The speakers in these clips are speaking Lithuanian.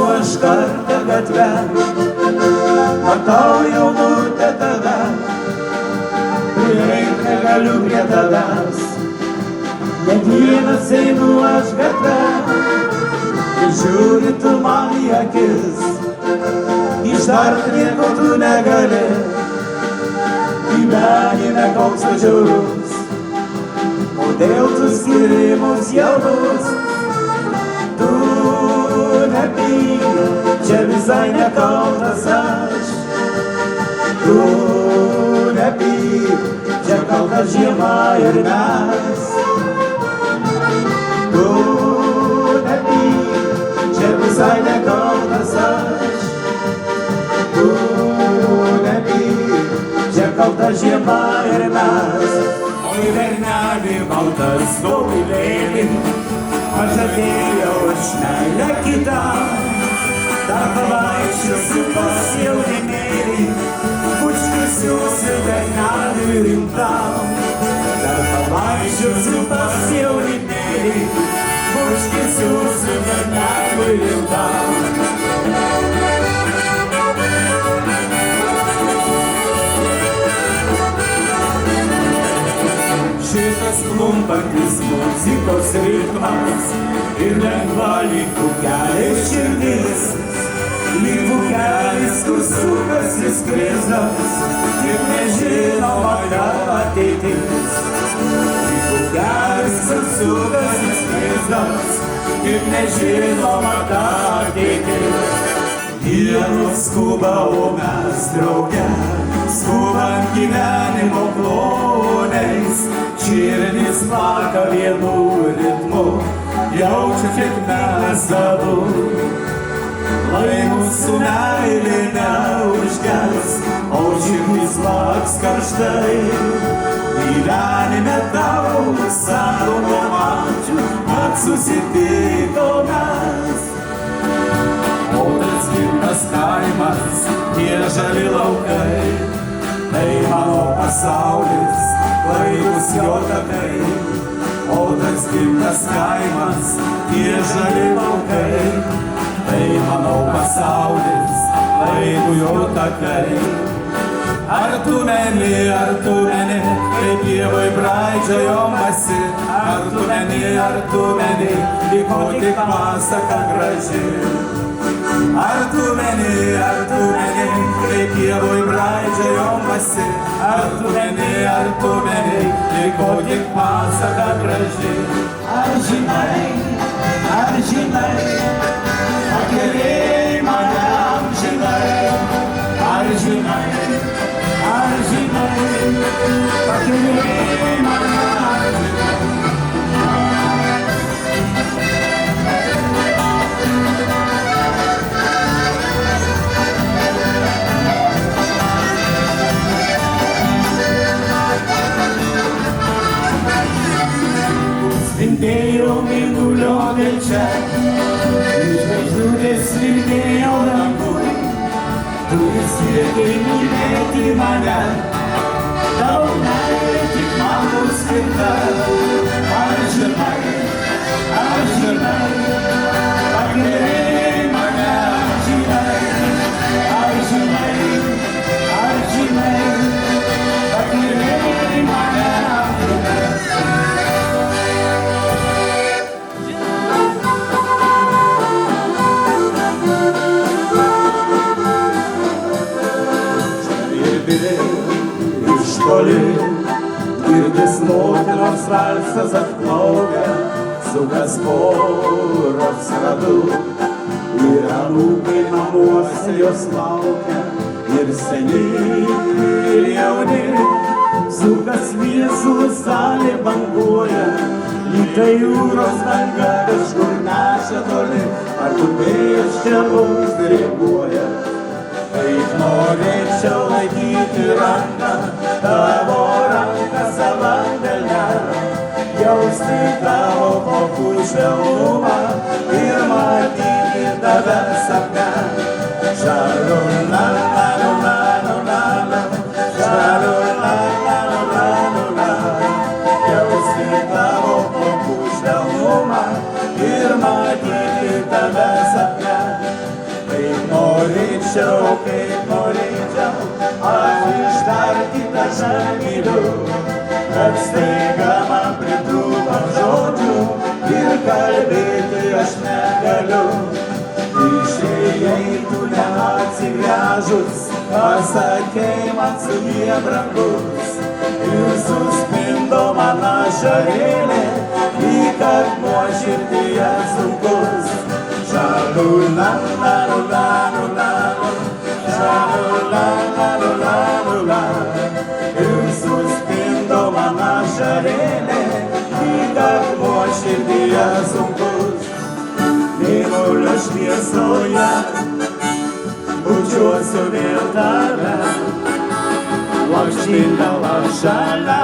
aš kartą gatvę, matau jaunutę tave, prieit negaliu prie tavęs. Net vienas einu aš gatvę, ir žiūri tu man į akis, ištart nieko tu negali, gyvenime koks tu žiaurus, kodėl tu skiri mus jaunus. Tu nepyk, čia visai nekaltas aš. Tu nepyk, čia kalta žiema ir mes. Tu nepyk, čia visai nekaltas aš. Tu nepyk, čia kalta žiema ir mes. Oi berneli baltas stovi lėlė, pažadėjau aš meilę kitą, dar pavaikščiosiu pas jaunimėlį, bučkisiuosiu berneliui rimtam. Dar pavaikščiosiu pas jaunimėlį, bučkisiuosiu berneliui rimtam. Šitas klumpantis muzikos ritmas ir lengva lyg bukelis širdis, lyg bukelis, kur sukasi skrizdas, tik nežinoma ta ateitis. Lyg bukelis, kur sukasi skrizdas, tik nežinoma ta ateitis. Dienos skuba, o mes drauge, skubant gyvenimo kloniais, širdis plaka vienu ritmu, jaučia kiek mes abu. Lai mūsų meilė neužges, o širdis plaks karštai. Gyvenime daug savo nemačių, mat susitiko mes. O tas gimtas kaimas, tie žali laukai, tai mano pasaulis, klaikus jo takai. O tas gimtas kaimas, tie žali laukai, tai mano pasaulis, klaikus jo takai. Ar tu meni, kaip dievui braidžiojomasi, ar tu meni, liko tik pasaka graži. Ar tu meni, kaip dievui braidžiojomasi, ar tu meni, liko tik pasaka graži. Ar žinai, pakeliai mane amžinai, ar žinai, pakeliai mane amžinai. Spindėjo mėnulio delčia, iš žvaigždutės vilkėjo dangui. Tu siekiai mylėti mane, tau meilė tik man bus skirta. Ar žinai, pakeliai mane amžinai. Ar žinai, pakeliai mane amžinai. Iš toli girdis motinos valsas atplaukia, sukas poros ratu, ir anūkai namuose jos laukia, ir seni, ir jauni, sukas viesulų salė banguoja, lyg tai jūros banga kažkur neša toli, ar tu vėjas čia mums diriguoja. Kaip norėčiau laikyti ranką, tavo ranką savam delne, jausti tavo vokų švelnumą ir matyti tave sapne. Šalulalalalala, šalulalalalala, jausti tavo vokų švelnumą ir matyti tave sapne. nešiau, kaip norėčiau, aš ištarti dažą myliu, bet staiga man pritrūko žodžių ir kalbėti aš negaliu. Išėjai tu neatsigręžus, pasakei man sudie brangus ir suspindo man ašarėlė, lyg akmuo širdyje sunkus. Ir suspindo man ašarėlė, lyg akmuo širdyje sunkus. Mėnulio šviesoje bučiuosiu vėl tave, lakštingala šalia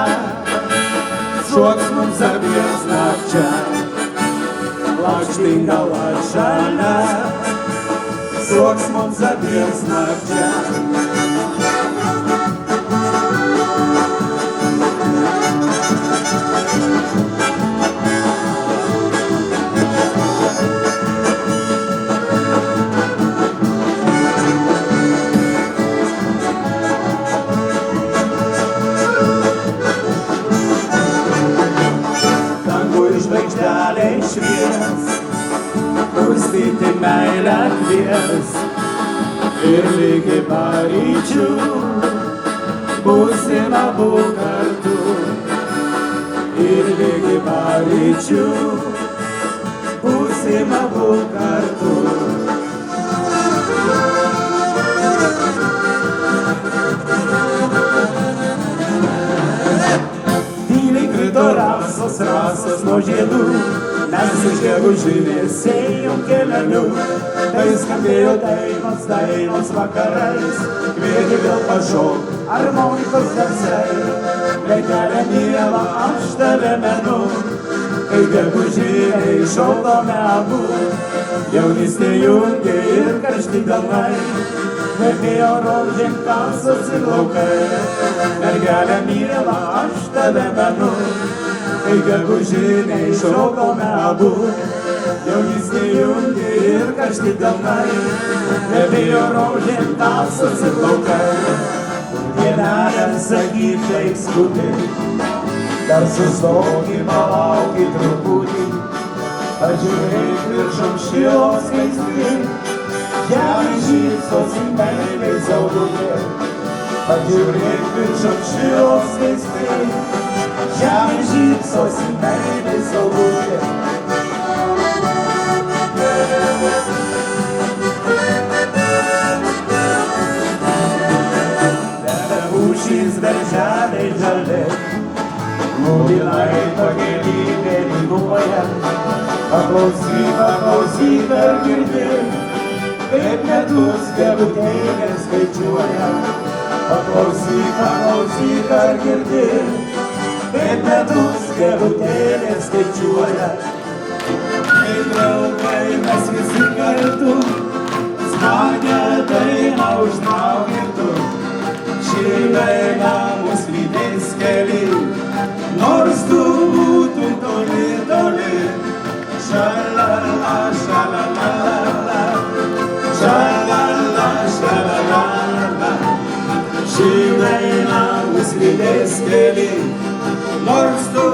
šoks mums abiems nakčia. Lakštingala šalia šoks mums abiems nakčia. Žvaigždeliai švies, kurstyti meilę kvies, ir lygi paryčių būsim abu kartu. Ir lygi paryčių būsim abu kartu. Rasos nuo žiedų, mes iš gegužinės ėjom keleliu. Tai skambėjo dainos vakarais, kvietė vėl pašok harmonikos garsai. Mergelė miela, aš tave menu, kai gegužinėj šokome abu. Jaunystė jungė ir karšti delnai, kvepėjo rožėm tamsos ir laukai. Mergelė miela, aš tave menu, kai gegužinėj šokome abu. Jaunystė jungė ir karšti delnai, kvepėjo rožėm tamsos ir laukai. Dievelė, sakyk, taip skubi, dar sustoki, palauki truputį. Pažiūrėk viršum šilos skaistį, žemė šypsosi meiliai saulutė. Pažiūrėk viršum šilos skaistį, žemė šypsosi meiliai saulutė. Pušys darželiai žali, mobilai pagelybė lyguoja. Paklausyk ar girdi, kaip metus gegutėlė skaičiuoja. Paklausyk ar girdi, kaip metus gegutėlė skaičiuoja. Kai draugai mes visi kartu, smagią dainą užmaugintų. Ši daina mus lydės keli, nors tu būtum toli, toli. Šalala, šalalala, šalala, šalalala. Ši daina mus lydės keli, nors tu